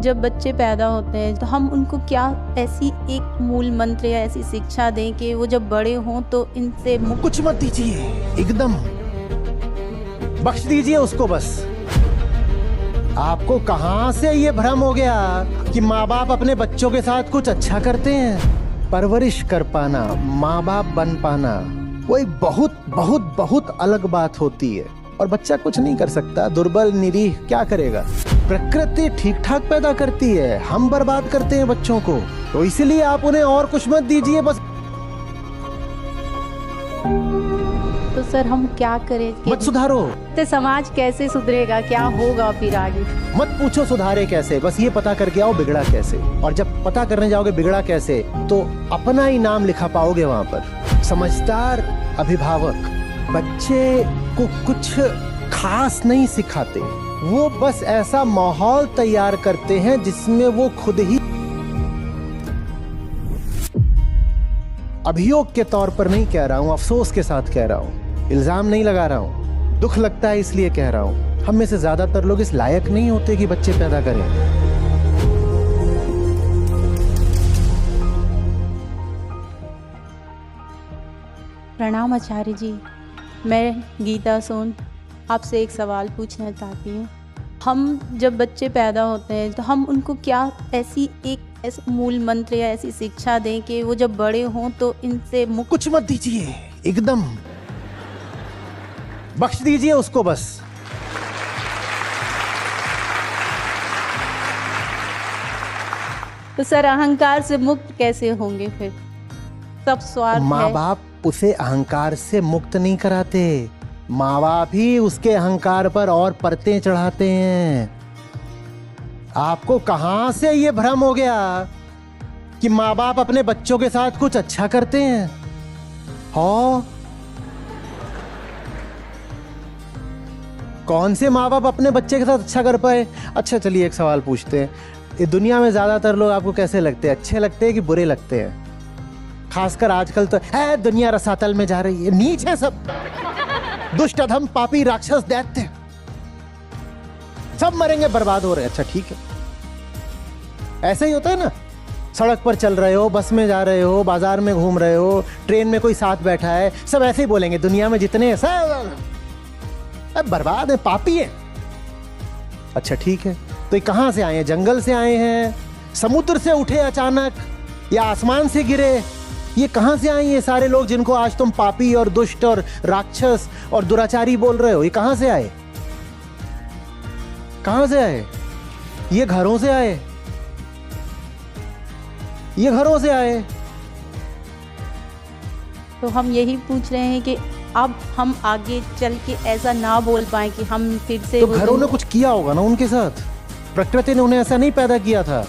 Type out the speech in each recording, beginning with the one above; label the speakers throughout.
Speaker 1: जब बच्चे पैदा होते हैं तो हम उनको क्या ऐसी एक मूल मंत्र या ऐसी शिक्षा दें कि वो जब बड़े हों तो इनसे मुक्त।
Speaker 2: कुछ मत दीजिए, एकदम बख्श दीजिए उसको बस। आपको कहां से ये भ्रम हो गया कि माँ बाप अपने बच्चों के साथ कुछ अच्छा करते हैं? परवरिश कर पाना, माँ बाप बन पाना, वो एक बहुत बहुत बहुत अलग बात होती है। और बच्चा कुछ नहीं कर सकता, दुर्बल निरीह क्या करेगा? प्रकृति ठीक ठाक पैदा करती है, हम बर्बाद करते हैं बच्चों को। तो इसलिए आप उन्हें और कुछ मत दीजिए बस।
Speaker 1: तो सर हम क्या करें?
Speaker 2: मत सुधारो।
Speaker 1: तो समाज कैसे सुधरेगा? क्या होगा फिर आगे?
Speaker 2: मत पूछो सुधारे कैसे, बस ये पता करके आओ बिगड़ा कैसे। और जब पता करने जाओगे बिगड़ा कैसे, तो अपना ही नाम लिखा पाओगे वहां पर। समझदार अभिभावक बच्चे को कुछ खास नहीं सिखाते, वो बस ऐसा माहौल तैयार करते हैं जिसमें वो खुद ही, अभियोग के तौर पर नहीं कह रहा हूं, अफसोस के साथ कह रहा हूं, इल्जाम नहीं लगा रहा हूं, दुख लगता है इसलिए कह रहा हूं। हम में से ज्यादातर लोग इस लायक नहीं होते कि बच्चे पैदा करें।
Speaker 1: प्रणाम आचार्य जी, मैं गीता सोन आपसे एक सवाल पूछना चाहती हूँ। हम जब बच्चे पैदा होते हैं तो हम उनको क्या ऐसी एक ऐसा मूल मंत्र या ऐसी शिक्षा दें कि वो जब बड़े हों तो इनसे मुक्त।
Speaker 2: कुछ मत दीजिए, एकदम बख्श दीजिए उसको बस।
Speaker 1: तो सर अहंकार से मुक्त कैसे होंगे फिर? सब स्वार्थ है।
Speaker 2: माँ बाप उसे अहंकार से मुक्त नहीं कराते, माँ बाप ही उसके अहंकार पर और परतें चढ़ाते हैं। आपको कहां से ये भ्रम हो गया कि माँ बाप अपने बच्चों के साथ कुछ अच्छा करते हैं? हो कौन से माँ बाप अपने बच्चे के साथ अच्छा कर पाए? अच्छा चलिए एक सवाल पूछते हैं, ये दुनिया में ज्यादातर लोग आपको कैसे लगते हैं? अच्छे लगते हैं कि बुरे लगते हैं? खासकर आजकल तो है, दुनिया रसातल में जा रही है, नीच है सब, दुष्ट अधम पापी राक्षस दैत्य, सब मरेंगे, बर्बाद हो रहे। अच्छा ठीक है, ऐसा ही होता है ना। सड़क पर चल रहे हो, बस में जा रहे हो, बाजार में घूम रहे हो, ट्रेन में कोई साथ बैठा है, सब ऐसे ही बोलेंगे, दुनिया में जितने सब बर्बाद है, पापी है। अच्छा ठीक है, तो ये कहां से आए हैं? जंगल से आए हैं, समुद्र से उठे अचानक, या आसमान से गिरे? ये कहां से आए ये सारे लोग जिनको आज तुम पापी और दुष्ट और राक्षस और दुराचारी बोल रहे हो? ये कहां से आए? कहां से आए? ये घरों से आए, ये घरों से आए।
Speaker 1: तो हम यही पूछ रहे हैं कि अब हम आगे चल के ऐसा ना बोल पाए कि हम फिर से।
Speaker 2: तो घरों ने कुछ किया होगा ना उनके साथ, प्रकृति ने उन्हें ऐसा नहीं पैदा किया था।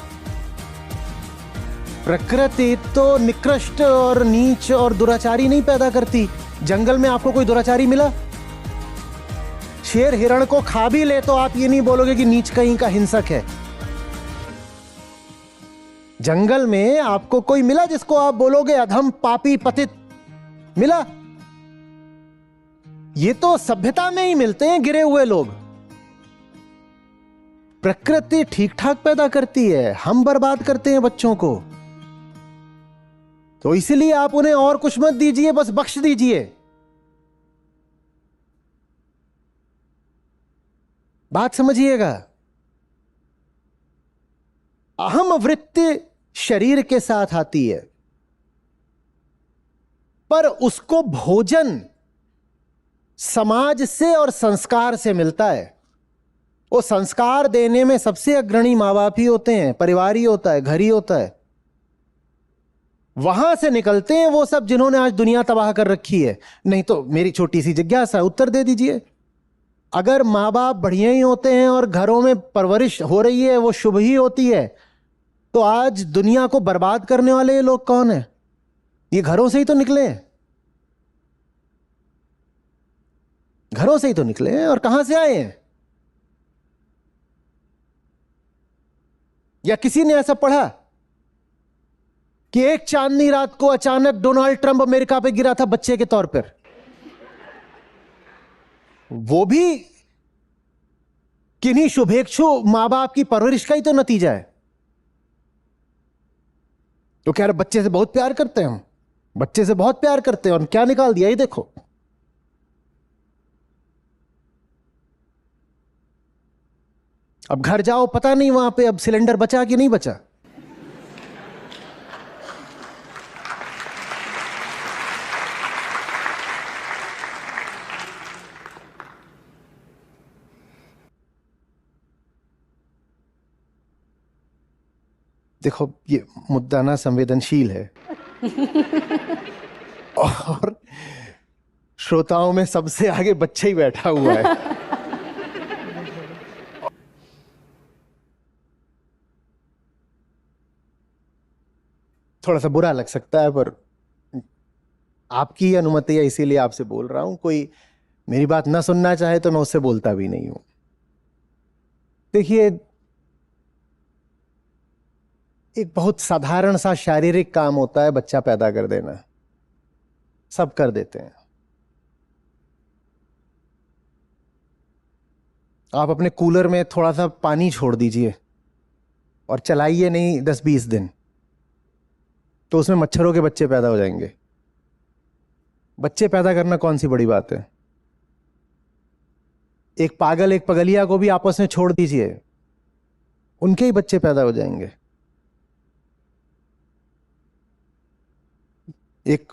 Speaker 2: प्रकृति तो निकृष्ट और नीच और दुराचारी नहीं पैदा करती। जंगल में आपको कोई दुराचारी मिला? शेर हिरण को खा भी ले तो आप ये नहीं बोलोगे कि नीच कहीं का हिंसक है। जंगल में आपको कोई मिला जिसको आप बोलोगे अधम पापी पतित? मिला? ये तो सभ्यता में ही मिलते हैं गिरे हुए लोग। प्रकृति ठीक ठाक पैदा करती है, हम बर्बाद करते हैं बच्चों को। तो इसलिए आप उन्हें और कुछ मत दीजिए, बस बख्श दीजिए। बात समझिएगा। अहम वृत्ति शरीर के साथ आती है, पर उसको भोजन समाज से और संस्कार से मिलता है। वो संस्कार देने में सबसे अग्रणी माँ बाप ही होते हैं, परिवार ही होता है, घर ही होता है। वहां से निकलते हैं वो सब जिन्होंने आज दुनिया तबाह कर रखी है। नहीं तो मेरी छोटी सी जिज्ञासा, उत्तर दे दीजिए। अगर माँ बाप बढ़िया ही होते हैं और घरों में परवरिश हो रही है वो शुभ ही होती है, तो आज दुनिया को बर्बाद करने वाले ये लोग कौन है? ये घरों से ही तो निकले हैं, घरों से ही तो निकले हैं। और कहां से आए हैं? या किसी ने ऐसा पढ़ा कि एक चांदनी रात को अचानक डोनाल्ड ट्रंप अमेरिका पे गिरा था बच्चे के तौर पर? वो भी किन्हीं शुभेच्छु माँ बाप की परवरिश का ही तो नतीजा है। तो कह रहे बच्चे से बहुत प्यार करते हैं हम, बच्चे से बहुत प्यार करते हैं, और क्या निकाल दिया ये देखो। अब घर जाओ, पता नहीं वहां पे अब सिलेंडर बचा कि नहीं बचा। देखो ये मुद्दा ना संवेदनशील है और श्रोताओं में सबसे आगे बच्चा ही बैठा हुआ है। थोड़ा सा बुरा लग सकता है, पर आपकी अनुमति है इसीलिए आपसे बोल रहा हूं। कोई मेरी बात ना सुनना चाहे तो मैं उससे बोलता भी नहीं हूं। देखिए, एक बहुत साधारण सा शारीरिक काम होता है बच्चा पैदा कर देना, सब कर देते हैं। आप अपने कूलर में थोड़ा सा पानी छोड़ दीजिए और चलाइए नहीं 10-20 दिन, तो उसमें मच्छरों के बच्चे पैदा हो जाएंगे। बच्चे पैदा करना कौन सी बड़ी बात है। एक पागल एक पगलिया को भी आपस में छोड़ दीजिए, उनके ही बच्चे पैदा हो जाएंगे। एक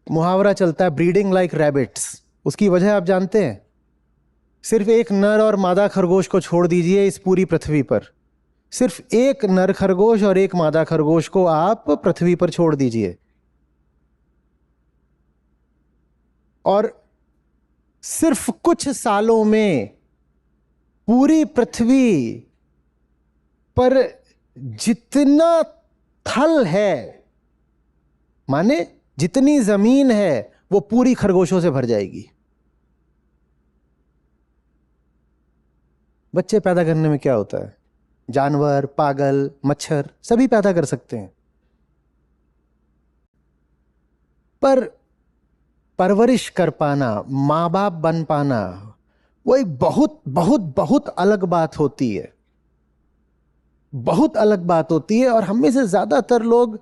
Speaker 2: मुहावरा चलता है, ब्रीडिंग लाइक रैबिट्स। उसकी वजह आप जानते हैं? सिर्फ एक नर और मादा खरगोश को छोड़ दीजिए इस पूरी पृथ्वी पर, सिर्फ एक नर खरगोश और एक मादा खरगोश को आप पृथ्वी पर छोड़ दीजिए, और सिर्फ कुछ सालों में पूरी पृथ्वी पर जितना थल है, माने जितनी जमीन है, वो पूरी खरगोशों से भर जाएगी। बच्चे पैदा करने में क्या होता है? जानवर, पागल, मच्छर सभी पैदा कर सकते हैं, पर परवरिश कर पाना, माँ बाप बन पाना, वो एक बहुत बहुत बहुत अलग बात होती है, बहुत अलग बात होती है। और हम में से ज्यादातर लोग,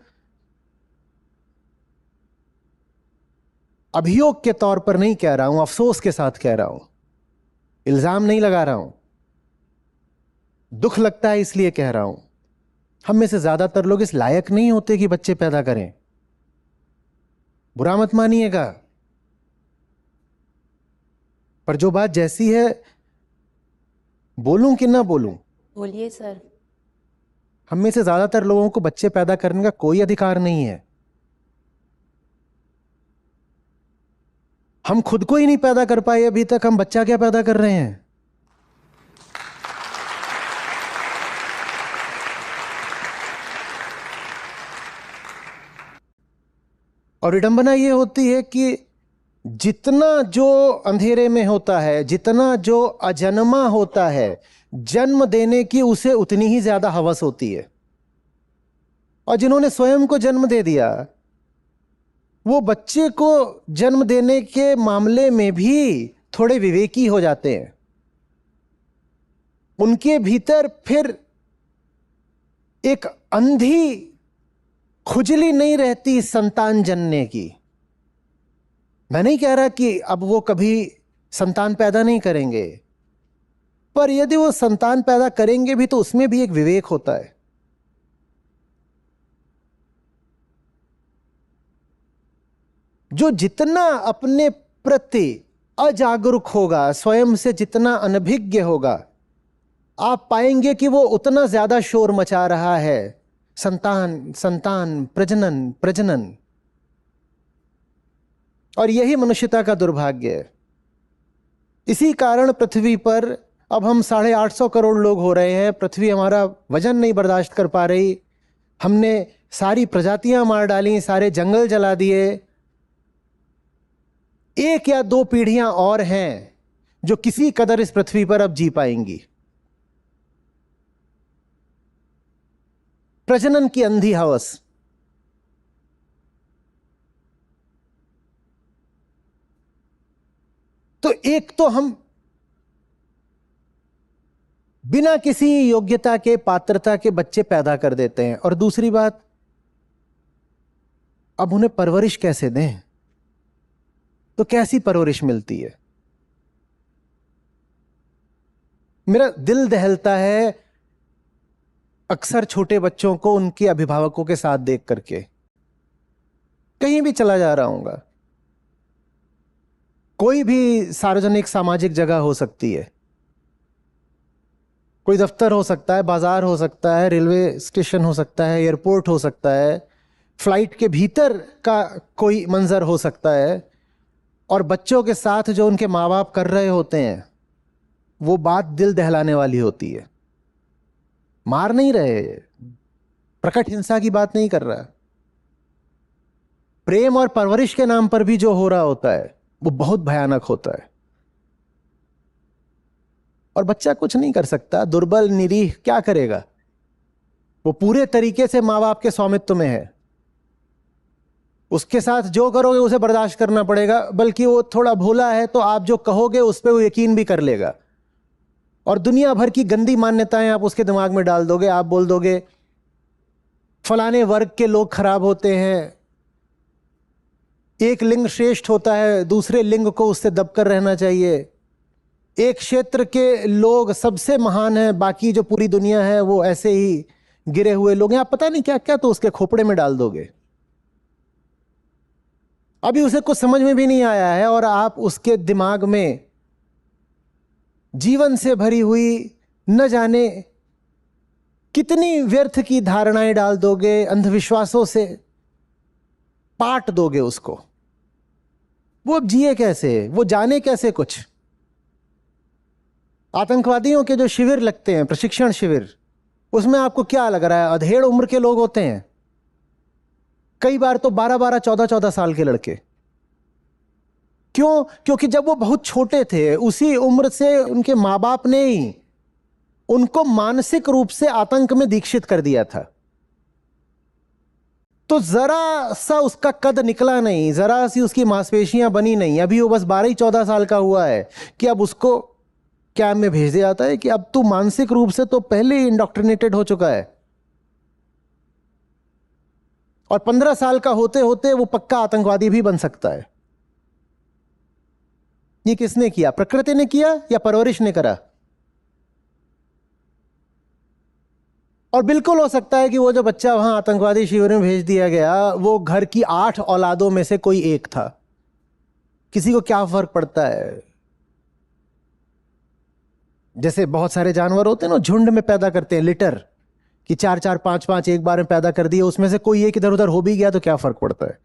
Speaker 2: अभियोग के तौर पर नहीं कह रहा हूं, अफसोस के साथ कह रहा हूं, इल्जाम नहीं लगा रहा हूं, दुख लगता है इसलिए कह रहा हूं, हम में से ज्यादातर लोग इस लायक नहीं होते कि बच्चे पैदा करें। बुरा मत मानिएगा, पर जो बात जैसी है, बोलूं कि ना बोलूं?
Speaker 1: बोलिए सर।
Speaker 2: हम में से ज्यादातर लोगों को बच्चे पैदा करने का कोई अधिकार नहीं है। हम खुद को ही नहीं पैदा कर पाए अभी तक, हम बच्चा क्या पैदा कर रहे हैं। और विडंबना यह होती है कि जितना जो अंधेरे में होता है, जितना जो अजन्मा होता है, जन्म देने की उसे उतनी ही ज्यादा हवस होती है। और जिन्होंने स्वयं को जन्म दे दिया, वो बच्चे को जन्म देने के मामले में भी थोड़े विवेकी हो जाते हैं। उनके भीतर फिर एक अंधी खुजली नहीं रहती संतान जनने की। मैं नहीं कह रहा कि अब वो कभी संतान पैदा नहीं करेंगे, पर यदि वो संतान पैदा करेंगे भी तो उसमें भी एक विवेक होता है। जो जितना अपने प्रति अजागरूक होगा, स्वयं से जितना अनभिज्ञ होगा, आप पाएंगे कि वो उतना ज्यादा शोर मचा रहा है, संतान संतान, प्रजनन प्रजनन। और यही मनुष्यता का दुर्भाग्य है। इसी कारण पृथ्वी पर अब हम 850 करोड़ लोग हो रहे हैं। पृथ्वी हमारा वजन नहीं बर्दाश्त कर पा रही। हमने सारी प्रजातियां मार डाली, सारे जंगल जला दिए। एक या दो पीढ़ियां और हैं जो किसी कदर इस पृथ्वी पर अब जी पाएंगी। प्रजनन की अंधी हवस। तो एक तो हम बिना किसी योग्यता के, पात्रता के बच्चे पैदा कर देते हैं। और दूसरी बात, अब उन्हें परवरिश कैसे दें? तो कैसी परवरिश मिलती है? मेरा दिल दहलता है अक्सर छोटे बच्चों को उनके अभिभावकों के साथ देख करके। कहीं भी चला जा रहा हूंगा, कोई भी सार्वजनिक सामाजिक जगह हो सकती है, कोई दफ्तर हो सकता है, बाजार हो सकता है, रेलवे स्टेशन हो सकता है, एयरपोर्ट हो सकता है, फ्लाइट के भीतर का कोई मंजर हो सकता है, और बच्चों के साथ जो उनके माँ बाप कर रहे होते हैं वो बात दिल दहलाने वाली होती है। मार नहीं रहे, प्रकट हिंसा की बात नहीं कर रहा, प्रेम और परवरिश के नाम पर भी जो हो रहा होता है वो बहुत भयानक होता है। और बच्चा कुछ नहीं कर सकता, दुर्बल निरीह क्या करेगा? वो पूरे तरीके से माँ बाप के स्वामित्व में है, उसके साथ जो करोगे उसे बर्दाश्त करना पड़ेगा, बल्कि वो थोड़ा भोला है तो आप जो कहोगे उस पर वो यकीन भी कर लेगा। और दुनिया भर की गंदी मान्यताएं आप उसके दिमाग में डाल दोगे। आप बोल दोगे फलाने वर्ग के लोग खराब होते हैं, एक लिंग श्रेष्ठ होता है, दूसरे लिंग को उससे दबकर रहना चाहिए, एक क्षेत्र के लोग सबसे महान हैं, बाकी जो पूरी दुनिया है वो ऐसे ही गिरे हुए लोग हैं। आप पता नहीं क्या क्या तो उसके खोपड़े में डाल दोगे। अभी उसे कुछ समझ में भी नहीं आया है और आप उसके दिमाग में जीवन से भरी हुई न जाने कितनी व्यर्थ की धारणाएं डाल दोगे, अंधविश्वासों से पाट दोगे उसको। वो अब जिए कैसे, वो जाने कैसे कुछ? आतंकवादियों के जो शिविर लगते हैं, प्रशिक्षण शिविर, उसमें आपको क्या लग रहा है अधेड़ उम्र के लोग होते हैं? कई बार तो 12-12, 14-14 साल के लड़के। क्यों? क्योंकि जब वो बहुत छोटे थे उसी उम्र से उनके माँ बाप ने ही उनको मानसिक रूप से आतंक में दीक्षित कर दिया था। तो जरा सा उसका कद निकला नहीं, जरा सी उसकी मांसपेशियां बनी नहीं। अभी वो बस 12-14 साल का हुआ है कि अब उसको कैंप में भेज दिया जाता है कि अब तू मानसिक रूप से तो पहले ही इंडोक्ट्रिनेटेड हो चुका है, और 15 साल का होते होते वो पक्का आतंकवादी भी बन सकता है। ये किसने किया? प्रकृति ने किया या परवरिश ने करा? और बिल्कुल हो सकता है कि वो जो बच्चा वहां आतंकवादी शिविर में भेज दिया गया वो घर की 8 औलादों में से कोई एक था। किसी को क्या फर्क पड़ता है? जैसे बहुत सारे जानवर होते हैं ना, झुंड में पैदा करते हैं, लिटर कि 4-4, 5-5 एक बार में पैदा कर दिए, उसमें से कोई एक इधर उधर हो भी गया तो क्या फर्क पड़ता है?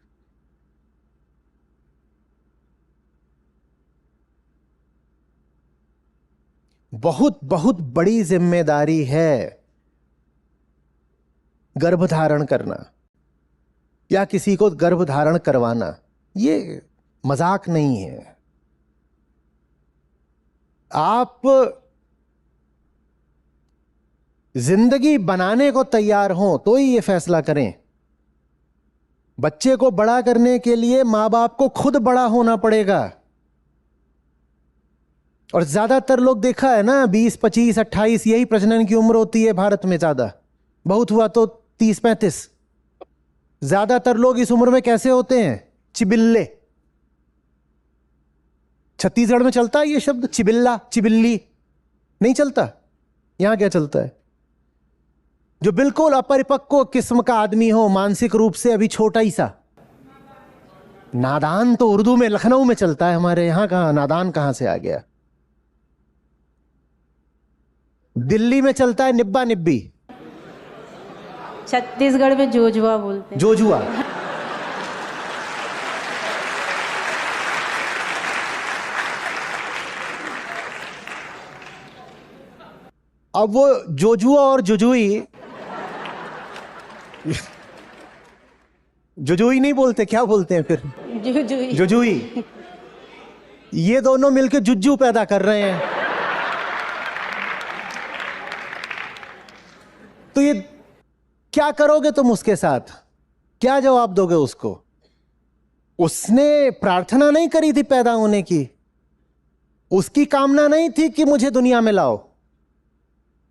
Speaker 2: बहुत बहुत बड़ी जिम्मेदारी है गर्भधारण करना या किसी को गर्भधारण करवाना। ये मजाक नहीं है। आप जिंदगी बनाने को तैयार हो तो ही ये फैसला करें। बच्चे को बड़ा करने के लिए मां बाप को खुद बड़ा होना पड़ेगा। और ज्यादातर लोग देखा है ना, 20, 25, 28 यही प्रजनन की उम्र होती है भारत में। ज्यादा बहुत हुआ तो 30, 35। ज्यादातर लोग इस उम्र में कैसे होते हैं? चिबिल्ले। छत्तीसगढ़ में चलता है ये शब्द, चिबिल्ला, चिबिल्ली? नहीं चलता। यहां क्या चलता है? जो बिल्कुल अपरिपक्व किस्म का आदमी हो, मानसिक रूप से अभी छोटा ही सा। नादान तो उर्दू में लखनऊ में चलता है, हमारे यहां कहां नादान, कहां से आ गया? दिल्ली में चलता है निब्बा निब्बी।
Speaker 1: छत्तीसगढ़ में जोजुआ बोलते हैं।
Speaker 2: जोजुआ। अब वो जोजुआ और जुजुई, जुजुई नहीं बोलते, क्या बोलते हैं फिर?
Speaker 1: जुजुई।
Speaker 2: जुजुई। ये दोनों मिलकर जुज्जू पैदा कर रहे हैं। तो ये क्या करोगे तुम उसके साथ? क्या जवाब दोगे उसको? उसने प्रार्थना नहीं करी थी पैदा होने की, उसकी कामना नहीं थी कि मुझे दुनिया में लाओ।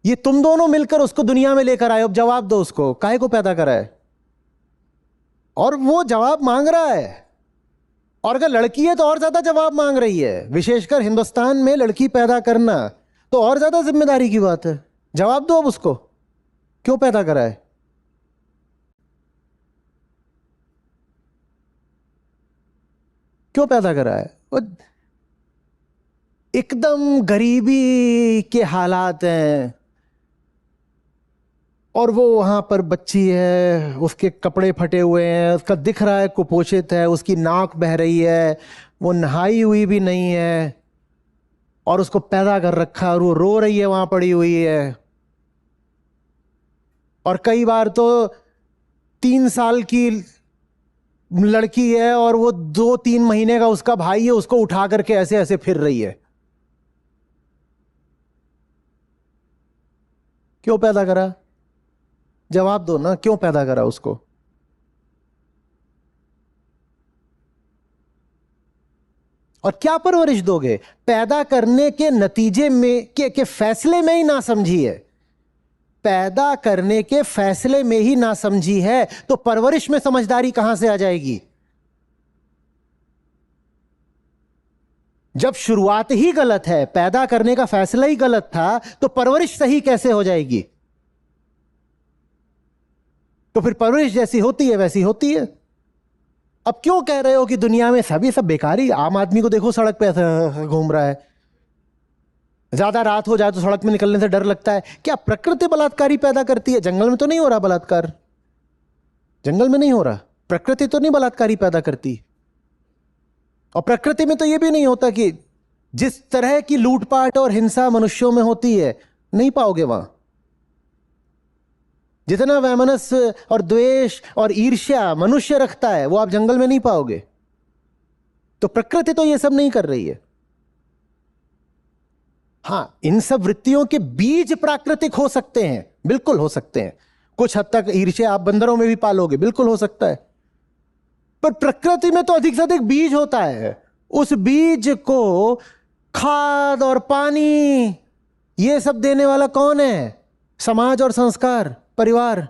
Speaker 2: ये तुम दोनों मिलकर उसको दुनिया में लेकर आए, अब जवाब दो उसको, काहे को पैदा करा है? और वो जवाब मांग रहा है। और अगर लड़की है तो और ज्यादा जवाब मांग रही है, विशेषकर हिंदुस्तान में लड़की पैदा करना तो और ज्यादा जिम्मेदारी की बात है। जवाब दो अब उसको, क्यों पैदा करा है? क्यों पैदा करा है? वो एकदम गरीबी के हालात हैं और वो वहां पर बच्ची है, उसके कपड़े फटे हुए हैं, उसका दिख रहा है कुपोषित है, उसकी नाक बह रही है, वो नहाई हुई भी नहीं है और उसको पैदा कर रखा है और वो रो रही है वहां पड़ी हुई है। और कई बार तो 3 साल की लड़की है और वो 2-3 महीने का उसका भाई है, उसको उठा करके ऐसे ऐसे फिर रही है। क्यों पैदा करा? जवाब दो ना, क्यों पैदा करा उसको? और क्या परवरिश दोगे? पैदा करने के नतीजे में के फैसले में ही ना समझी है, पैदा करने के फैसले में ही ना समझी है तो परवरिश में समझदारी कहां से आ जाएगी? जब शुरुआत ही गलत है, पैदा करने का फैसला ही गलत था, तो परवरिश सही कैसे हो जाएगी? तो फिर परवरिश जैसी होती है वैसी होती है। अब क्यों कह रहे हो कि दुनिया में सब ये सब बेकारी? आम आदमी को देखो सड़क पे ऐसा घूम रहा है, ज्यादा रात हो जाए तो सड़क में निकलने से डर लगता है। क्या प्रकृति बलात्कारी पैदा करती है? जंगल में तो नहीं हो रहा बलात्कार, जंगल में नहीं हो रहा, प्रकृति तो नहीं बलात्कारी पैदा करती। और प्रकृति में तो यह भी नहीं होता कि जिस तरह की लूटपाट और हिंसा मनुष्यों में होती है नहीं पाओगे वहां। जितना वैमनस्य और द्वेष और ईर्ष्या मनुष्य रखता है वो आप जंगल में नहीं पाओगे। तो प्रकृति तो ये सब नहीं कर रही है। हां, इन सब वृत्तियों के बीज प्राकृतिक हो सकते हैं, बिल्कुल हो सकते हैं। कुछ हद तक ईर्ष्या आप बंदरों में भी पालोगे, बिल्कुल हो सकता है। पर प्रकृति में तो अधिक से अधिक बीज होता है। उस बीज को खाद और पानी ये सब देने वाला कौन है? समाज और संस्कार, परिवार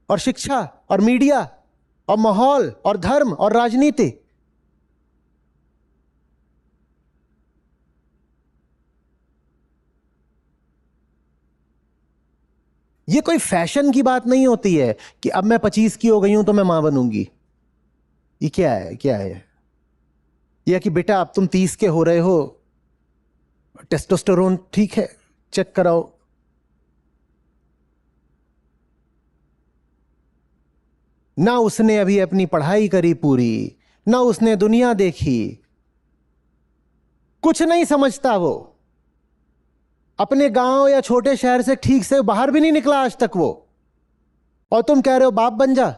Speaker 2: और शिक्षा और मीडिया और माहौल और धर्म और राजनीति। ये कोई फैशन की बात नहीं होती है कि अब मैं 25 की हो गई हूं तो मैं मां बनूंगी। ये क्या है? क्या है यह कि बेटा अब तुम 30 के हो रहे हो, टेस्टोस्टेरोन ठीक है, चेक कराओ। ना उसने अभी अपनी पढ़ाई करी पूरी, ना उसने दुनिया देखी, कुछ नहीं समझता वो। अपने गांव या छोटे शहर से ठीक से बाहर भी नहीं निकला आज तक वो, और तुम कह रहे हो बाप बन जा।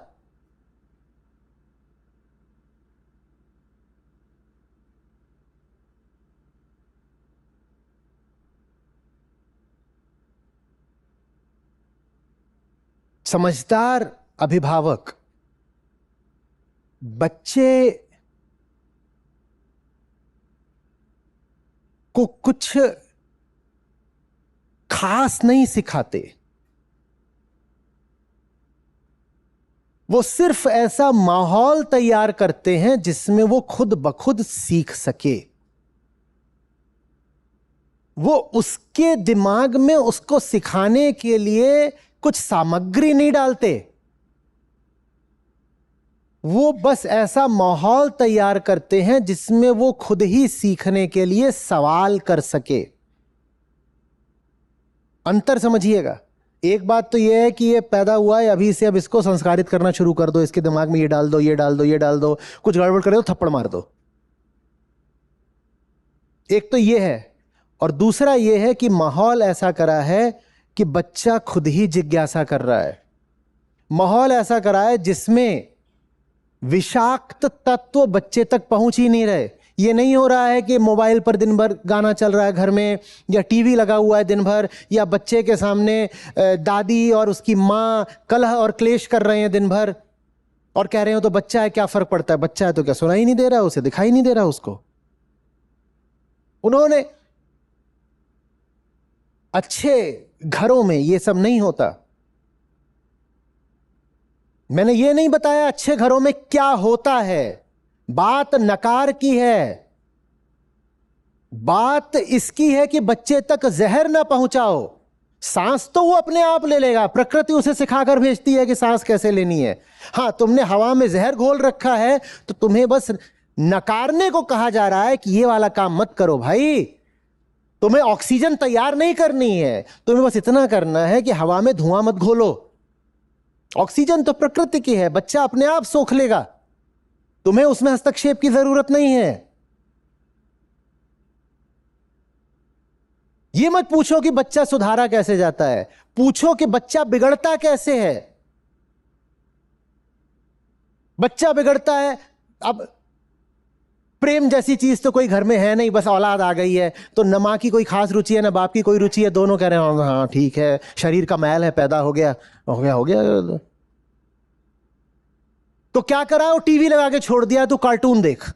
Speaker 2: समझदार अभिभावक बच्चे को कुछ खास नहीं सिखाते, वो सिर्फ ऐसा माहौल तैयार करते हैं जिसमें वो खुद ब खुद सीख सके। वो उसके दिमाग में उसको सिखाने के लिए कुछ सामग्री नहीं डालते, वो बस ऐसा माहौल तैयार करते हैं जिसमें वो खुद ही सीखने के लिए सवाल कर सके। अंतर समझिएगा। एक बात तो यह है कि ये पैदा हुआ है, अभी से अब इसको संस्कारित करना शुरू कर दो, इसके दिमाग में ये डाल दो, ये डाल दो, ये डाल दो, कुछ गड़बड़ करे तो थप्पड़ मार दो। एक तो ये है, और दूसरा ये है कि माहौल ऐसा करा है कि बच्चा खुद ही जिज्ञासा कर रहा है। माहौल ऐसा करा है जिसमें विषाक्त तत्व बच्चे तक पहुंच ही नहीं रहे। ये नहीं हो रहा है कि मोबाइल पर दिन भर गाना चल रहा है घर में, या टीवी लगा हुआ है दिन भर, या बच्चे के सामने दादी और उसकी माँ कलह और क्लेश कर रहे हैं दिन भर, और कह रहे हो तो बच्चा है क्या फर्क पड़ता है, बच्चा है तो क्या सुनाई नहीं दे रहा, उसे दिखाई नहीं दे रहा उसको। उन्होंने अच्छे घरों में ये सब नहीं होता। मैंने ये नहीं बताया अच्छे घरों में क्या होता है, बात नकार की है। बात इसकी है कि बच्चे तक जहर ना पहुंचाओ। सांस तो वो अपने आप ले लेगा, प्रकृति उसे सिखाकर भेजती है कि सांस कैसे लेनी है। हाँ, तुमने हवा में जहर घोल रखा है तो तुम्हें बस नकारने को कहा जा रहा है कि ये वाला काम मत करो भाई। तुम्हें ऑक्सीजन तैयार नहीं करनी है, तुम्हें बस इतना करना है कि हवा में धुआं मत घोलो। ऑक्सीजन तो प्रकृति की है, बच्चा अपने आप सोख लेगा, तुम्हें उसमें हस्तक्षेप की जरूरत नहीं है। ये मत पूछो कि बच्चा सुधारा कैसे जाता है, पूछो कि बच्चा बिगड़ता कैसे है। बच्चा बिगड़ता है, अब प्रेम जैसी चीज तो कोई घर में है नहीं, बस औलाद आ गई है तो न मां की कोई खास रुचि है न बाप की कोई रुचि है, दोनों कह रहे हैं हाँ ठीक है, शरीर का मैल है, पैदा हो गया हो गया। तो क्या करा, वो टीवी लगा के छोड़ दिया, तू कार्टून देख।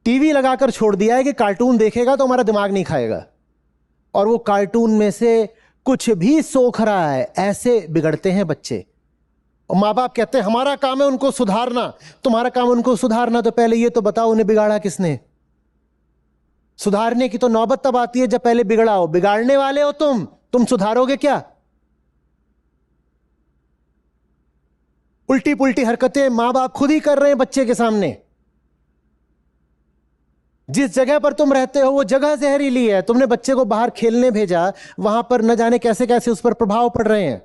Speaker 2: टीवी लगाकर छोड़ दिया है कि कार्टून देखेगा तो हमारा दिमाग नहीं खाएगा, और वो कार्टून में से कुछ भी सोख रहा है। ऐसे बिगड़ते हैं बच्चे। और माँ बाप कहते हैं हमारा काम है उनको सुधारना। तुम्हारा काम उनको सुधारना, तो पहले ये तो बताओ उन्हें बिगाड़ा किसने। सुधारने की तो नौबत तब आती है जब पहले बिगड़ाओ। बिगाड़ने वाले हो तुम सुधारोगे क्या? उल्टी पुल्टी हरकतें मां बाप खुद ही कर रहे हैं बच्चे के सामने। जिस जगह पर तुम रहते हो वो जगह जहरीली है। तुमने बच्चे को बाहर खेलने भेजा, वहां पर न जाने कैसे कैसे उस पर प्रभाव पड़ रहे हैं।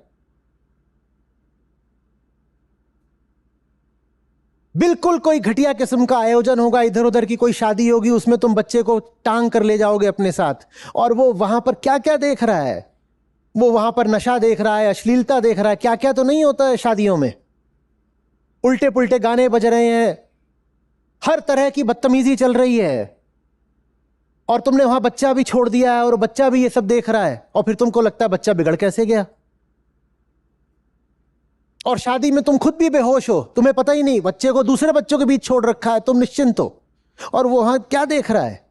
Speaker 2: बिल्कुल कोई घटिया किस्म का आयोजन होगा, इधर उधर की कोई शादी होगी, उसमें तुम बच्चे को टांग कर ले जाओगे अपने साथ, और वो वहां पर क्या क्या देख रहा है। वो वहां पर नशा देख रहा है, अश्लीलता देख रहा है, क्या क्या तो नहीं होता है शादियों में। उल्टे पुल्टे गाने बज रहे हैं, हर तरह की बदतमीजी चल रही है, और तुमने वहां बच्चा भी छोड़ दिया है और बच्चा भी ये सब देख रहा है, और फिर तुमको लगता है बच्चा बिगड़ कैसे गया। और शादी में तुम खुद भी बेहोश हो, तुम्हें पता ही नहीं, बच्चे को दूसरे बच्चों के बीच छोड़ रखा है, तुम निश्चिंत हो, और वो वहां क्या देख रहा है।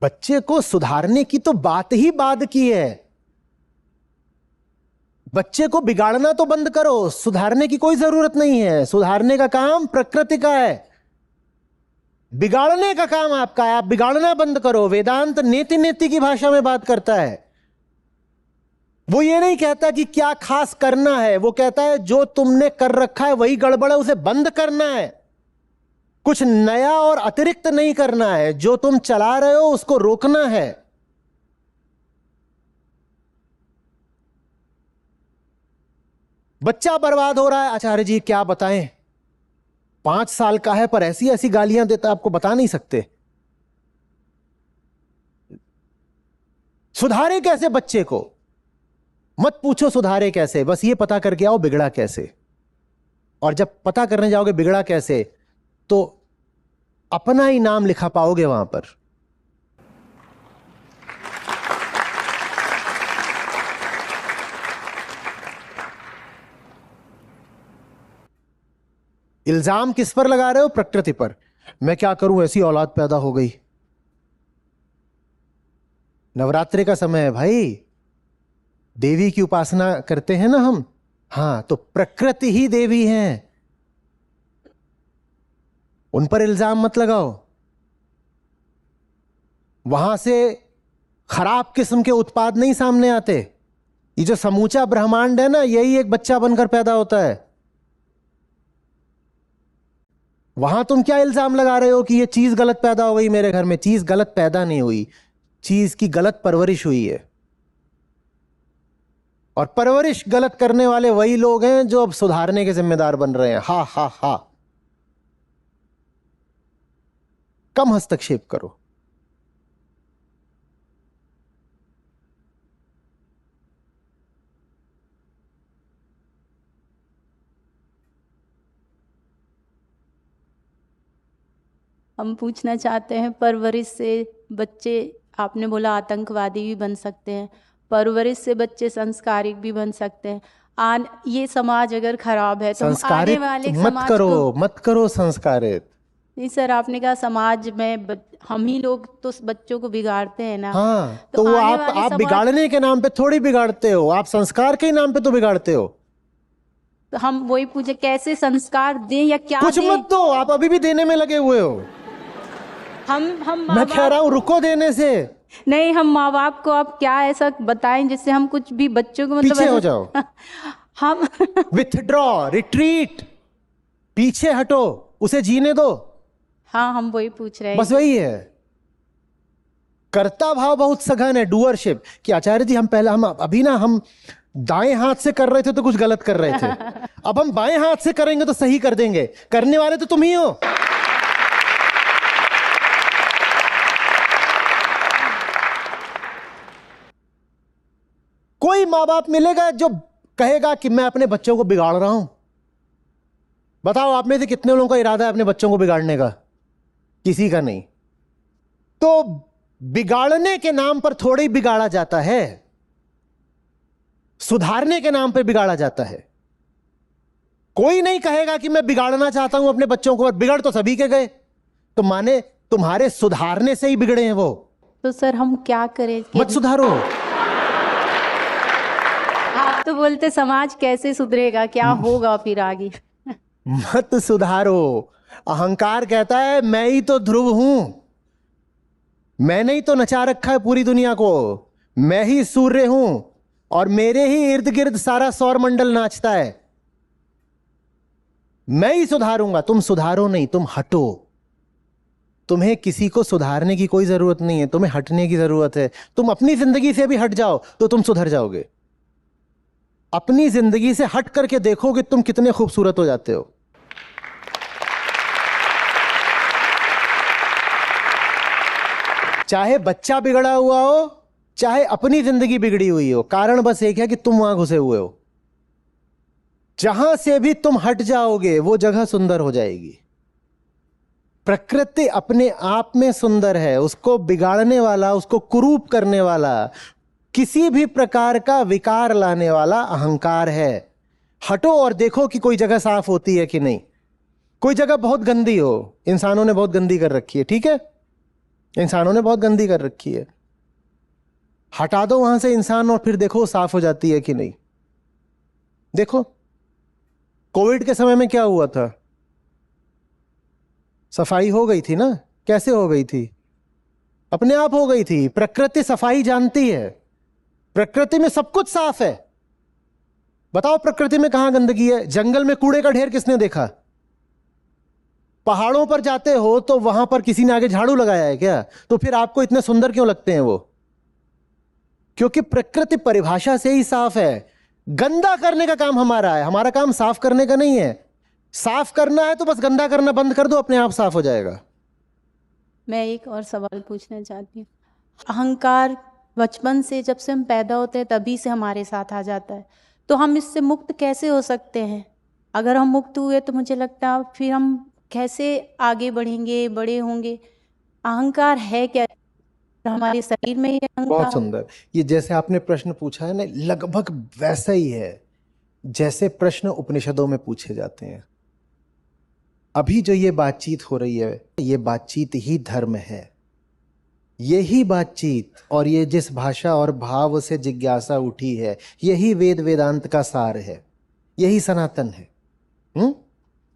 Speaker 2: बच्चे को सुधारने की तो बात ही बाद की है। बच्चे को बिगाड़ना तो बंद करो, सुधारने की कोई जरूरत नहीं है। सुधारने का काम प्रकृति का है, बिगाड़ने का काम आपका है। आप बिगाड़ना बंद करो। वेदांत नेति नेति की भाषा में बात करता है। वो ये नहीं कहता कि क्या खास करना है, वो कहता है जो तुमने कर रखा है वही गड़बड़ है, उसे बंद करना है। कुछ नया और अतिरिक्त नहीं करना है। जो तुम चला रहे हो उसको रोकना है। बच्चा बर्बाद हो रहा है, आचार्य जी क्या बताएं, 5 साल का है पर ऐसी ऐसी गालियां देता, आपको बता नहीं सकते। सुधारे कैसे बच्चे को? मत पूछो सुधारे कैसे, बस ये पता करके आओ बिगड़ा कैसे। और जब पता करने जाओगे बिगड़ा कैसे, तो अपना ही नाम लिखा पाओगे वहां पर। इल्जाम किस पर लगा रहे हो? प्रकृति पर। मैं क्या करूं, ऐसी औलाद पैदा हो गई। नवरात्रि का समय है भाई, देवी की उपासना करते हैं ना हम। हाँ, तो प्रकृति ही देवी है, उन पर इल्जाम मत लगाओ। वहां से खराब किस्म के उत्पाद नहीं सामने आते। ये जो समूचा ब्रह्मांड है ना, यही एक बच्चा बनकर पैदा होता है। वहां तुम क्या इल्जाम लगा रहे हो कि ये चीज गलत पैदा हो गई मेरे घर में? चीज गलत पैदा नहीं हुई, चीज की गलत परवरिश हुई है। और परवरिश गलत करने वाले वही लोग हैं जो अब सुधारने के जिम्मेदार बन रहे हैं। हा हा हा। कम हस्तक्षेप करो।
Speaker 1: हम पूछना चाहते हैं, परवरिश से बच्चे, आपने बोला आतंकवादी भी बन सकते हैं, परवरिश से बच्चे संस्कारिक भी बन सकते हैं। ये समाज अगर खराब है तो हम आने
Speaker 2: संस्कारित
Speaker 1: वाले
Speaker 2: मत
Speaker 1: समाज
Speaker 2: करो,
Speaker 1: को
Speaker 2: मत करो संस्कारित।
Speaker 1: नहीं सर, आपने कहा समाज में हम ही लोग तो बच्चों को बिगाड़ते हैं ना।
Speaker 2: हाँ,
Speaker 1: तो
Speaker 2: तो वो
Speaker 1: आने
Speaker 2: आप
Speaker 1: वाले समाज
Speaker 2: बिगाड़ने के नाम पे थोड़ी बिगाड़ते हो, आप संस्कार के नाम पे तो बिगाड़ते हो।
Speaker 1: तो हम वही पूछे कैसे संस्कार दें या क्या
Speaker 2: कुछ
Speaker 1: दें।
Speaker 2: मत दो, आप अभी भी देने में लगे हुए हो।
Speaker 1: हम
Speaker 2: मैं कह रहा हूं रुको देने से,
Speaker 1: नहीं, हम माँ बाप को आप क्या ऐसा बताएं जिससे हम कुछ भी बच्चों को मतलब
Speaker 2: पीछे हो
Speaker 1: ऐसा-
Speaker 2: जाओ,
Speaker 1: हम
Speaker 2: विथड्रॉ, रिट्रीट, पीछे हटो, उसे जीने दो।
Speaker 1: हाँ, हम वही पूछ रहे हैं
Speaker 2: बस वही है। कर्ता भाव बहुत सघन है, डूअरशिप कि आचार्य जी हम अभी ना हम दाएं हाथ से कर रहे थे तो कुछ गलत कर रहे थे, अब हम बाएं हाथ से करेंगे तो सही कर देंगे। करने वाले तो तुम ही हो। कोई माँ बाप मिलेगा जो कहेगा कि मैं अपने बच्चों को बिगाड़ रहा हूं? बताओ आप में से कितने लोगों का इरादा है अपने बच्चों को बिगाड़ने का? किसी का नहीं। तो बिगाड़ने के नाम पर थोड़ी बिगाड़ा जाता है, सुधारने के नाम पर बिगाड़ा जाता है। कोई नहीं कहेगा कि मैं बिगाड़ना चाहता हूं अपने बच्चों को, और बिगड़ तो सभी के गए, तो माने तुम्हारे सुधारने से ही बिगड़े हैं वो।
Speaker 1: तो सर हम क्या करें कि
Speaker 2: मत सुधारो।
Speaker 1: आप तो बोलते समाज कैसे सुधरेगा, क्या होगा फिर आगे।
Speaker 2: मत सुधारो। अहंकार कहता है मैं ही तो ध्रुव हूं, मैंने ही तो नचा रखा है पूरी दुनिया को, मैं ही सूर्य हूं और मेरे ही इर्द गिर्द सारा सौर मंडल नाचता है, मैं ही सुधारूंगा। तुम सुधारो नहीं, तुम हटो। तुम्हें किसी को सुधारने की कोई जरूरत नहीं है, तुम्हें हटने की जरूरत है। तुम अपनी जिंदगी से भी हट जाओ तो तुम सुधर जाओगे। अपनी जिंदगी से हट करके देखो कि तुम कितने खूबसूरत हो जाते हो। चाहे बच्चा बिगड़ा हुआ हो, चाहे अपनी जिंदगी बिगड़ी हुई हो, कारण बस एक है कि तुम वहां घुसे हुए हो। जहां से भी तुम हट जाओगे वो जगह सुंदर हो जाएगी। प्रकृति अपने आप में सुंदर है, उसको बिगाड़ने वाला, उसको कुरूप करने वाला, किसी भी प्रकार का विकार लाने वाला अहंकार है। हटो और देखो कि कोई जगह साफ होती है कि नहीं। कोई जगह बहुत गंदी हो, इंसानों ने बहुत गंदी कर रखी है, ठीक है, इंसानों ने बहुत गंदी कर रखी है, हटा दो वहां से इंसान और फिर देखो साफ हो जाती है कि नहीं। देखो कोविड के समय में क्या हुआ था, सफाई हो गई थी ना। कैसे हो गई थी? अपने आप हो गई थी। प्रकृति सफाई जानती है, प्रकृति में सब कुछ साफ है। बताओ प्रकृति में कहां गंदगी है? जंगल में कूड़े का ढेर किसने देखा? पहाड़ों पर जाते हो तो वहां पर किसी ने आगे झाड़ू लगाया है क्या? तो फिर आपको इतने सुंदर क्यों लगते हैं वो? क्योंकि प्रकृति परिभाषा से ही साफ है। गंदा करने का काम हमारा है, हमारा काम साफ करने का नहीं है। साफ करना है तो बस गंदा करना बंद कर दो, अपने आप साफ हो जाएगा।
Speaker 1: मैं एक और सवाल पूछना चाहती हूँ। अहंकार बचपन से, जब से हम पैदा होते हैं तभी से हमारे साथ आ जाता है, तो हम इससे मुक्त कैसे हो सकते हैं? अगर हम मुक्त हुए तो मुझे लगता है फिर हम कैसे आगे बढ़ेंगे, बड़े होंगे। अहंकार है क्या? हमारे शरीर में ही
Speaker 2: बहुत
Speaker 1: अहंकार।
Speaker 2: सुंदर। ये जैसे आपने प्रश्न पूछा है ना, लगभग वैसा ही है जैसे प्रश्न उपनिषदों में पूछे जाते हैं। अभी जो ये बातचीत हो रही है, ये बातचीत ही धर्म है। यही बातचीत और ये जिस भाषा और भाव से जिज्ञासा उठी है, यही वेद वेदांत का सार है, यही सनातन है।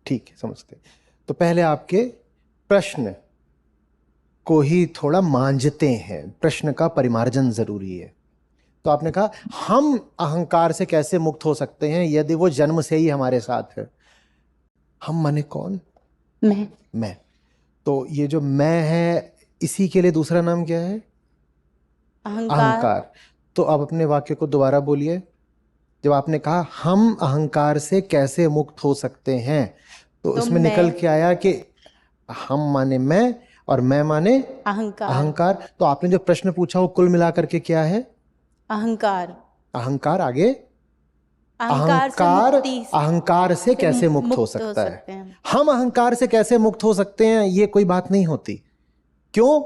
Speaker 2: ठीक है, समझते। तो पहले आपके प्रश्न को ही थोड़ा मांझते हैं, प्रश्न का परिमार्जन जरूरी है। तो आपने कहा हम अहंकार से कैसे मुक्त हो सकते हैं यदि वो जन्म से ही हमारे साथ है। हम माने कौन? मैं। तो ये जो मैं है, इसी के लिए दूसरा नाम क्या है? अहंकार। तो अब अपने वाक्य को दोबारा बोलिए। जब आपने कहा हम अहंकार से कैसे मुक्त हो सकते हैं, तो इसमें निकल के आया कि हम माने मैं और मैं माने अहंकार। तो आपने जो प्रश्न पूछा वो कुल मिलाकर के क्या है? अहंकार। आगे अहंकार से कैसे मुक्त हो सकता है? हम अहंकार से कैसे मुक्त हो सकते हैं, ये कोई बात नहीं होती। क्यों?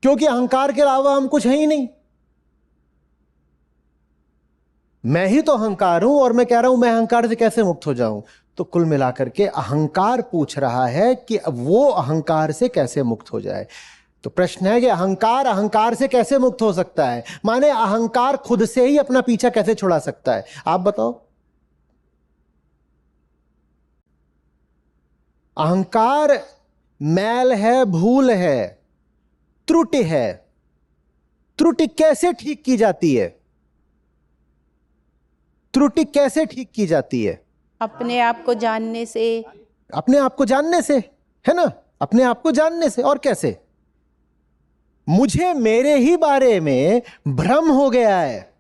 Speaker 2: क्योंकि अहंकार के अलावा हम कुछ है ही नहीं। मैं ही तो अहंकार हूं और मैं कह रहा हूं मैं अहंकार से कैसे मुक्त हो जाऊं। तो कुल मिलाकर के अहंकार पूछ रहा है कि अब वो अहंकार से कैसे मुक्त हो जाए। तो प्रश्न है कि अहंकार अहंकार से कैसे मुक्त हो सकता है, माने अहंकार खुद से ही अपना पीछा कैसे छुड़ा सकता है, आप बताओ। अहंकार मैल है, भूल है, त्रुटि है। त्रुटि कैसे ठीक की जाती है? त्रुटि कैसे ठीक की जाती है?
Speaker 1: अपने आप को जानने से।
Speaker 2: अपने आप को जानने से, है ना, अपने आप को जानने से। और कैसे? मुझे मेरे ही बारे में भ्रम हो गया है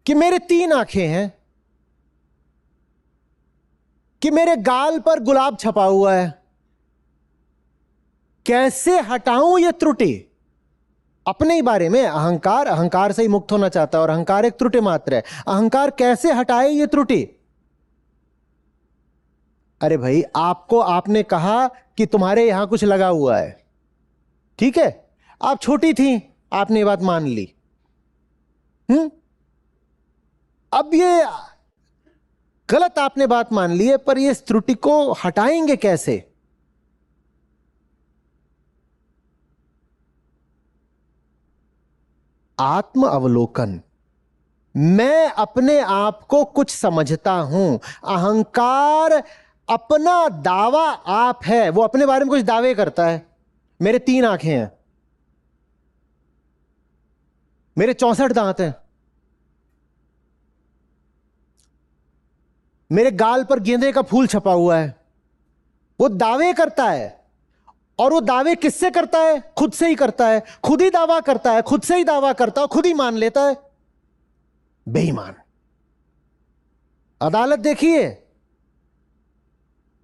Speaker 2: कि मेरे 3 आंखें हैं, कि मेरे गाल पर गुलाब छपा हुआ है। कैसे हटाऊं ये त्रुटि? अपने ही बारे में अहंकार अहंकार से ही मुक्त होना चाहता है और अहंकार एक त्रुटि मात्र है। अहंकार कैसे हटाए ये त्रुटि? अरे भाई, आपको आपने कहा कि तुम्हारे यहां कुछ लगा हुआ है, ठीक है, आप छोटी थी, आपने ये बात मान ली। अब ये गलत आपने बात मान ली है, पर ये त्रुटि को हटाएंगे कैसे? आत्म अवलोकन। मैं अपने आप को कुछ समझता हूं। अहंकार अपना दावा आप है, वो अपने बारे में कुछ दावे करता है। मेरे 3 आंखें हैं, मेरे 64 दांत हैं, मेरे गाल पर गेंदे का फूल छपा हुआ है। वो दावे करता है, और वो दावे किससे करता है? खुद से ही करता है। खुद ही दावा करता है, खुद से ही दावा करता है, खुद ही मान लेता है। बेईमान। अदालत देखिए,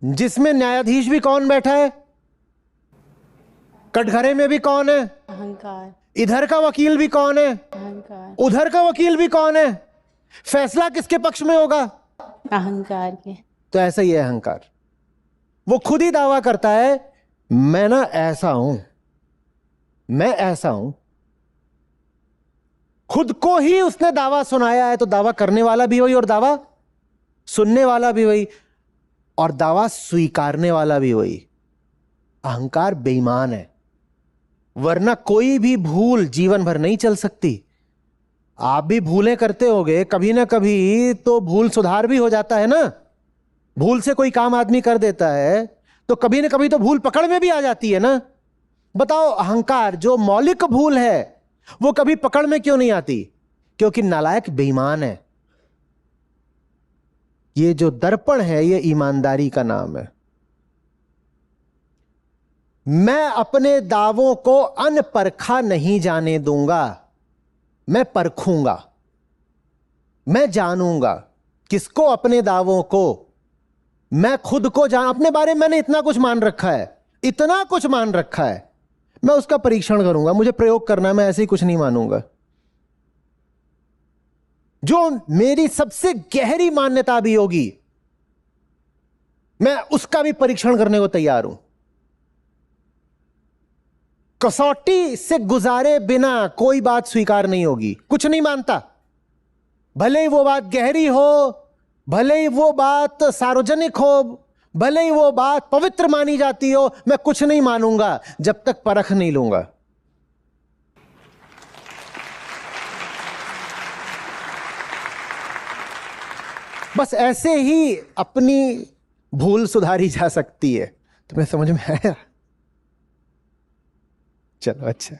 Speaker 2: जिसमें न्यायाधीश भी कौन बैठा है? कटघरे में भी कौन है?
Speaker 1: अहंकार।
Speaker 2: इधर का वकील भी कौन है?
Speaker 1: अहंकार।
Speaker 2: उधर का वकील भी कौन है? फैसला किसके पक्ष में होगा?
Speaker 1: अहंकार के।
Speaker 2: तो ऐसा ही है अहंकार। वो खुद ही दावा करता है, मैं ना ऐसा हूं, मैं ऐसा हूं। खुद को ही उसने दावा सुनाया है, तो दावा करने वाला भी वही और दावा सुनने वाला भी वही और दावा स्वीकारने वाला भी वही। अहंकार बेईमान है, वरना कोई भी भूल जीवन भर नहीं चल सकती। आप भी भूलें करते होगे, कभी ना कभी तो भूल सुधार भी हो जाता है ना। भूल से कोई काम आदमी कर देता है तो कभी ना कभी तो भूल पकड़ में भी आ जाती है ना। बताओ, अहंकार जो मौलिक भूल है वो कभी पकड़ में क्यों नहीं आती? क्योंकि नालायक बेईमान है। ये जो दर्पण है ये ईमानदारी का नाम है। मैं अपने दावों को अनपरखा नहीं जाने दूंगा, मैं परखूंगा, मैं जानूंगा। किसको? अपने दावों को। मैं खुद को जान, अपने बारे में मैंने इतना कुछ मान रखा है, इतना कुछ मान रखा है, मैं उसका परीक्षण करूंगा। मुझे प्रयोग करना है, मैं ऐसे ही कुछ नहीं मानूंगा। जो मेरी सबसे गहरी मान्यता भी होगी, मैं उसका भी परीक्षण करने को तैयार हूं। कसौटी से गुजारे बिना कोई बात स्वीकार नहीं होगी। कुछ नहीं मानता, भले ही वो बात गहरी हो, भले ही वो बात सार्वजनिक हो, भले ही वो बात पवित्र मानी जाती हो, मैं कुछ नहीं मानूंगा जब तक परख नहीं लूंगा। बस ऐसे ही अपनी भूल सुधारी जा सकती है। तुम्हें समझ में आया? चलो, अच्छा।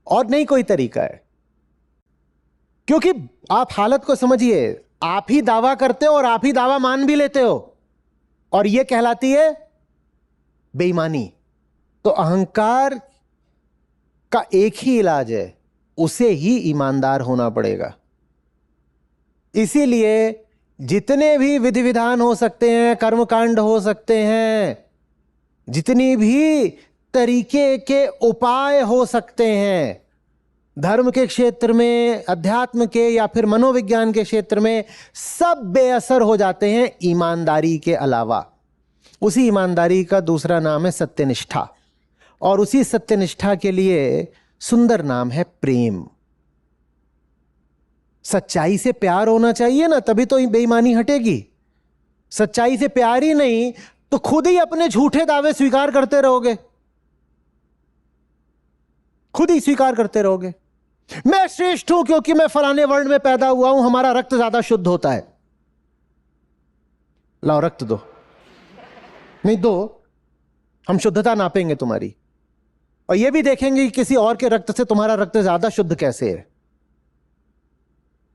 Speaker 2: और नहीं कोई तरीका है, क्योंकि आप हालत को समझिए। आप ही दावा करते हो और आप ही दावा मान भी लेते हो, और यह कहलाती है बेईमानी। तो अहंकार का एक ही इलाज है, उसे ही ईमानदार होना पड़ेगा। इसीलिए जितने भी विधि विधान हो सकते हैं, कर्मकांड हो सकते हैं, जितनी भी तरीके के उपाय हो सकते हैं, धर्म के क्षेत्र में, अध्यात्म के या फिर मनोविज्ञान के क्षेत्र में, सब बेअसर हो जाते हैं ईमानदारी के अलावा। उसी ईमानदारी का दूसरा नाम है सत्यनिष्ठा। और उसी सत्यनिष्ठा के लिए सुंदर नाम है प्रेम। सच्चाई से प्यार होना चाहिए ना, तभी तो बेईमानी हटेगी। सच्चाई से प्यार ही नहीं तो खुद ही अपने झूठे दावे स्वीकार करते रहोगे, खुद ही स्वीकार करते रहोगे। मैं श्रेष्ठ हूं क्योंकि मैं फलाने वर्ण में पैदा हुआ हूं, हमारा रक्त ज्यादा शुद्ध होता है। लाओ रक्त दो, नहीं दो, हम शुद्धता नापेंगे तुम्हारी, और यह भी देखेंगे कि किसी और के रक्त से तुम्हारा रक्त ज्यादा शुद्ध कैसे है।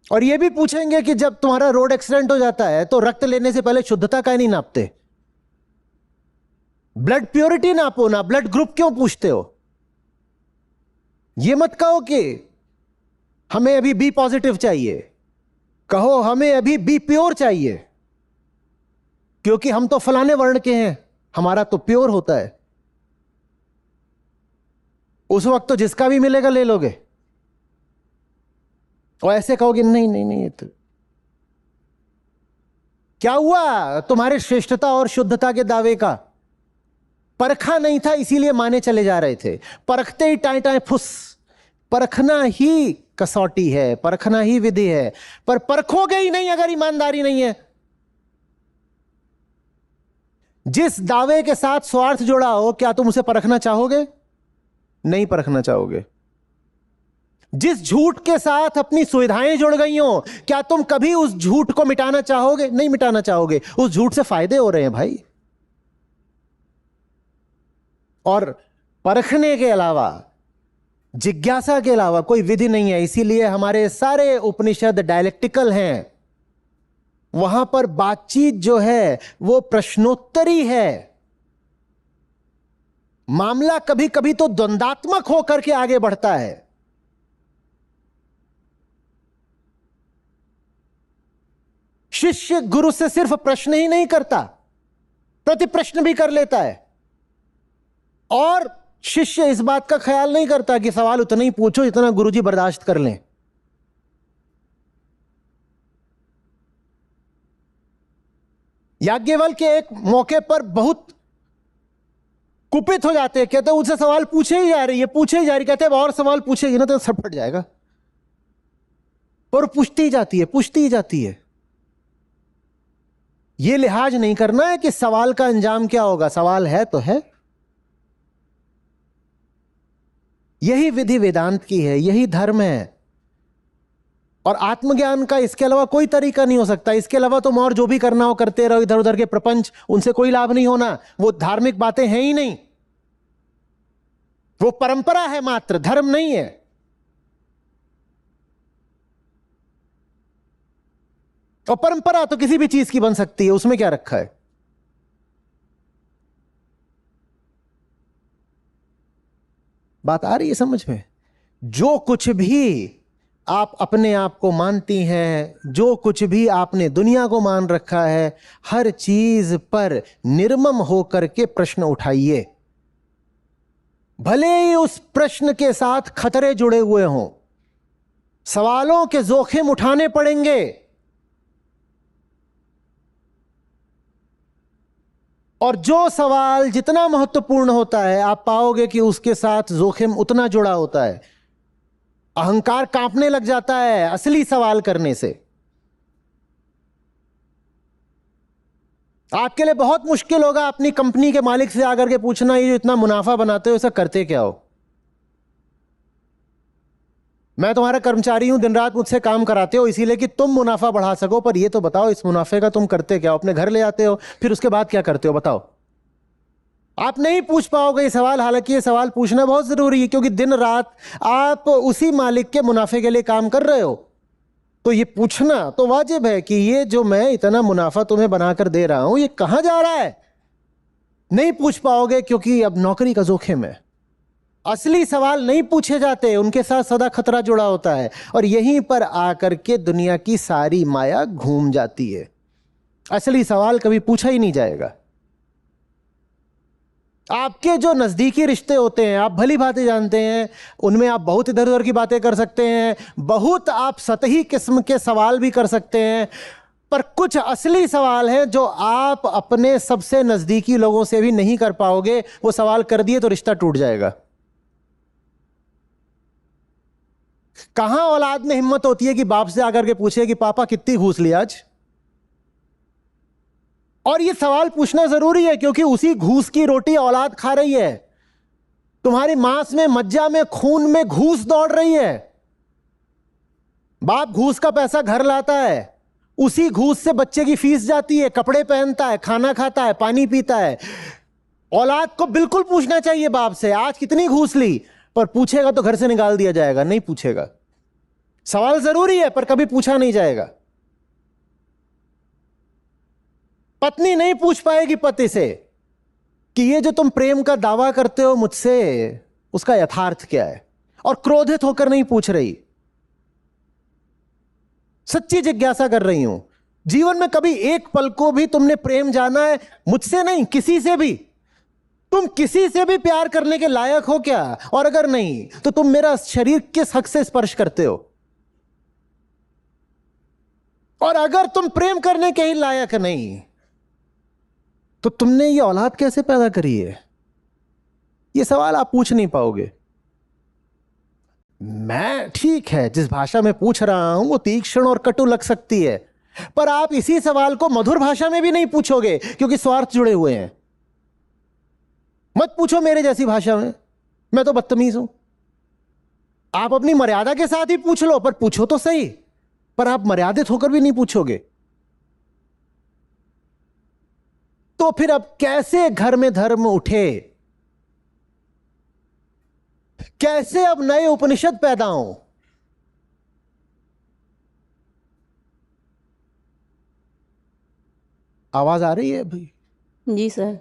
Speaker 2: और यह भी पूछेंगे कि जब तुम्हारा रोड एक्सीडेंट हो जाता है तो रक्त लेने से पहले शुद्धता का नहीं नापते? ब्लड प्योरिटी नापो ना, ब्लड ग्रुप क्यों पूछते हो? यह मत कहो कि हमें अभी बी पॉजिटिव चाहिए, कहो हमें अभी बी प्योर चाहिए, क्योंकि हम तो फलाने वर्ण के हैं, हमारा तो प्योर होता है। उस वक्त तो जिसका भी मिलेगा ले लोगे, और ऐसे कहोगे नहीं नहीं नहीं, तो क्या हुआ तुम्हारे श्रेष्ठता और शुद्धता के दावे का? परखा नहीं था इसीलिए माने चले जा रहे थे। परखते ही टाए टाए फुस। परखना ही कसौटी है, परखना ही विधि है, पर परखोगे ही नहीं अगर ईमानदारी नहीं है। जिस दावे के साथ स्वार्थ जुड़ा हो, क्या तुम उसे परखना चाहोगे? नहीं परखना चाहोगे। जिस झूठ के साथ अपनी सुविधाएं जुड़ गई हो, क्या तुम कभी उस झूठ को मिटाना चाहोगे? नहीं मिटाना चाहोगे। उस झूठ से फायदे हो रहे हैं भाई। और परखने के अलावा, जिज्ञासा के अलावा कोई विधि नहीं है। इसीलिए हमारे सारे उपनिषद डायलेक्टिकल हैं। वहां पर बातचीत जो है वो प्रश्नोत्तरी है। मामला कभी कभी तो द्वंदात्मक होकर के आगे बढ़ता है। शिष्य गुरु से सिर्फ प्रश्न ही नहीं करता, प्रति प्रश्न भी कर लेता है। और शिष्य इस बात का ख्याल नहीं करता कि सवाल उतना ही पूछो जितना गुरुजी बर्दाश्त कर लें। याज्ञवल्क्य के एक मौके पर बहुत कुपित हो जाते हैं, कहते हैं उनसे सवाल पूछे ही जा रही है, पूछे ही जा रही, कहते हैं और सवाल पूछेगी ना तो सब फट जाएगा। पर पूछती ही जाती है, पूछती ही जाती है। यह लिहाज नहीं करना है कि सवाल का अंजाम क्या होगा, सवाल है तो है। यही विधि वेदांत की है, यही धर्म है। और आत्मज्ञान का इसके अलावा कोई तरीका नहीं हो सकता। इसके अलावा तुम और जो भी करना हो करते रहो, इधर उधर के प्रपंच, उनसे कोई लाभ नहीं होना। वो धार्मिक बातें हैं ही नहीं, वो परंपरा है मात्र, धर्म नहीं है। और परंपरा तो किसी भी चीज की बन सकती है, उसमें क्या रखा है। बात आ रही है समझ में? जो कुछ भी आप अपने आप को मानती हैं, जो कुछ भी आपने दुनिया को मान रखा है, हर चीज पर निर्मम होकर के प्रश्न उठाइए। भले ही उस प्रश्न के साथ खतरे जुड़े हुए हों, सवालों के जोखिम उठाने पड़ेंगे। और जो सवाल जितना महत्वपूर्ण होता है, आप पाओगे कि उसके साथ जोखिम उतना जुड़ा होता है। अहंकार कांपने लग जाता है असली सवाल करने से। आपके लिए बहुत मुश्किल होगा अपनी कंपनी के मालिक से आकर के पूछना, ये जो इतना मुनाफा बनाते हो इसे करते क्या हो? मैं तुम्हारा कर्मचारी हूं, दिन रात मुझसे काम कराते हो इसीलिए कि तुम मुनाफा बढ़ा सको, पर ये तो बताओ इस मुनाफे का तुम करते क्या हो? अपने घर ले आते हो, फिर उसके बाद क्या करते हो बताओ? आप नहीं पूछ पाओगे ये सवाल। हालांकि ये सवाल पूछना बहुत जरूरी है, क्योंकि दिन रात आप उसी मालिक के मुनाफे के लिए काम कर रहे हो। तो ये पूछना तो वाजिब है कि ये जो मैं इतना मुनाफा तुम्हें बनाकर दे रहा हूं, ये कहां जा रहा है? नहीं पूछ पाओगे क्योंकि अब नौकरी का जोखिम है। असली सवाल नहीं पूछे जाते, उनके साथ सदा खतरा जुड़ा होता है। और यहीं पर आकर के दुनिया की सारी माया घूम जाती है। असली सवाल कभी पूछा ही नहीं जाएगा। आपके जो नजदीकी रिश्ते होते हैं, आप भली बातें जानते हैं, उनमें आप बहुत इधर उधर की बातें कर सकते हैं, बहुत आप सतही किस्म के सवाल भी कर सकते हैं। पर कुछ असली सवाल हैं जो आप अपने सबसे नजदीकी लोगों से भी नहीं कर पाओगे। वो सवाल कर दिए तो रिश्ता टूट जाएगा। कहां औलाद में हिम्मत होती है कि बाप से आकर के पूछे कि पापा कितनी घूस ली आज? और ये सवाल पूछना जरूरी है क्योंकि उसी घूस की रोटी औलाद खा रही है। तुम्हारी मांस में, मज्जा में, खून में घूस दौड़ रही है। बाप घूस का पैसा घर लाता है, उसी घूस से बच्चे की फीस जाती है, कपड़े पहनता है, खाना खाता है, पानी पीता है। औलाद को बिल्कुल पूछना चाहिए बाप से आज कितनी घूस ली, पर पूछेगा तो घर से निकाल दिया जाएगा, नहीं पूछेगा। सवाल जरूरी है पर कभी पूछा नहीं जाएगा। पत्नी नहीं पूछ पाएगी पति से कि ये जो तुम प्रेम का दावा करते हो मुझसे, उसका यथार्थ क्या है, और क्रोधित होकर नहीं पूछ रही, सच्ची जिज्ञासा कर रही हूं। जीवन में कभी एक पल को भी तुमने प्रेम जाना है? मुझसे नहीं, किसी से भी। तुम किसी से भी प्यार करने के लायक हो क्या? और अगर नहीं तो तुम मेरा शरीर किस हक से स्पर्श करते हो? और अगर तुम प्रेम करने के ही लायक नहीं तो तुमने ये औलाद कैसे पैदा करी है? ये सवाल आप पूछ नहीं पाओगे। मैं ठीक है, जिस भाषा में पूछ रहा हूं वो तीक्ष्ण और कटु लग सकती है, पर आप इसी सवाल को मधुर भाषा में भी नहीं पूछोगे क्योंकि स्वार्थ जुड़े हुए हैं। मत पूछो मेरे जैसी भाषा में, मैं तो बदतमीज हूं। आप अपनी मर्यादा के साथ ही पूछ लो, पर पूछो तो सही। पर आप मर्यादित होकर भी नहीं पूछोगे तो फिर अब कैसे घर में धर्म उठे? कैसे अब नए उपनिषद पैदा हों? आवाज आ रही है भाई?
Speaker 1: जी सर।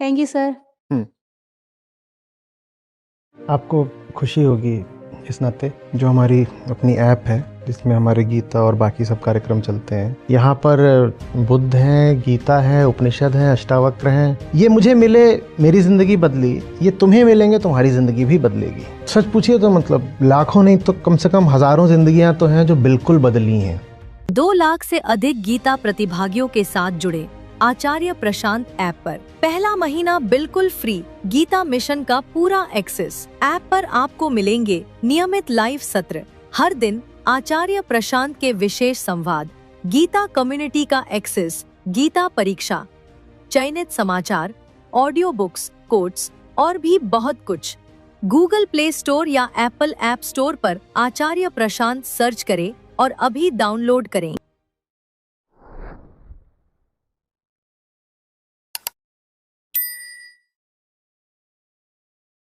Speaker 1: Thank you sir.
Speaker 2: आपको खुशी होगी इस नाते जो हमारी अपनी ऐप है जिसमें हमारे गीता और बाकी सब कार्यक्रम चलते हैं। यहाँ पर बुद्ध हैं, गीता है, उपनिषद हैं, अष्टावक्र हैं। ये मुझे मिले, मेरी ज़िंदगी बदली, ये तुम्हें मिलेंगे, तुम्हारी ज़िंदगी भी बदलेगी। सच पूछिए तो मतलब लाखों नहीं तो कम से कम हज़ारों ज़िंदगियाँ तो हैं जो बिल्कुल बदली हैं।
Speaker 3: 2 लाख से अधिक गीता प्रतिभागियों के साथ जुड़े आचार्य प्रशांत ऐप पर पहला महीना बिल्कुल फ्री गीता मिशन का पूरा एक्सेस। ऐप पर आपको मिलेंगे नियमित लाइव सत्र, हर दिन आचार्य प्रशांत के विशेष संवाद, गीता कम्युनिटी का एक्सेस, गीता परीक्षा, चयनित समाचार, ऑडियो बुक्स, कोट्स और भी बहुत कुछ। गूगल प्ले स्टोर या एप्पल ऐप स्टोर पर आचार्य प्रशांत सर्च करें और अभी डाउनलोड करें।